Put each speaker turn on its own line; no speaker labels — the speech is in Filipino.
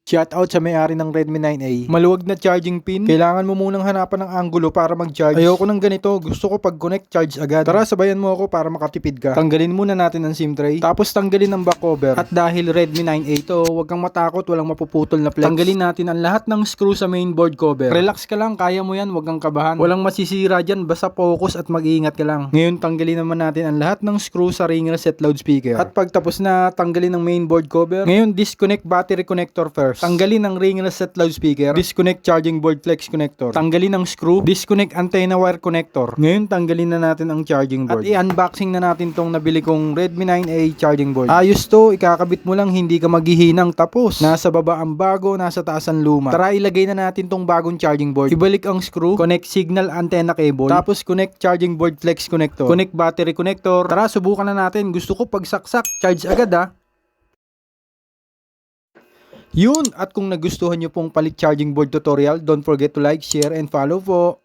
Shoutout sa may-ari ng Redmi 9A. Maluwag na charging pin. Kailangan mo munang hanapan ng angulo para mag-charge. Ayoko ng ganito. Gusto ko pag connect, charge agad. Tara, sabayan mo ako para makatipid ka. Tanggalin muna natin ang SIM tray. Tapos tanggalin ang back cover. At dahil Redmi 9A to, huwag kang matakot, walang mapuputol na flex. Tanggalin natin ang lahat ng screw sa mainboard cover. Relax ka lang, kaya mo yan, huwag kang kabahan. Walang masisira dyan, basta focus at mag-iingat ka lang. Ngayon, tanggalin naman natin ang lahat ng screw sa ring reset loudspeaker. At pagtapos na tanggalin ang mainboard cover, ngayon disconnect battery connector first. Tanggalin ang ring reset loudspeaker, disconnect charging board flex connector. Tanggalin ang screw, disconnect antenna wire connector. Ngayon tanggalin na natin ang charging board. At i-unboxing na natin tong nabili kong Redmi 9A charging board. Ayos to, ikakabit mo lang, hindi ka maghihinang. Tapos nasa baba ang bago, nasa taas ang luma. Tara, ilagay na natin tong bagong charging board. Ibalik ang screw, connect signal antenna cable, tapos connect charging board flex connector, connect battery connector. Tara, subukan na natin. Gusto ko pagsaksak, charge agad ha. Yun, at kung nagustuhan nyo pong palit charging board tutorial, don't forget to like, share, and follow po.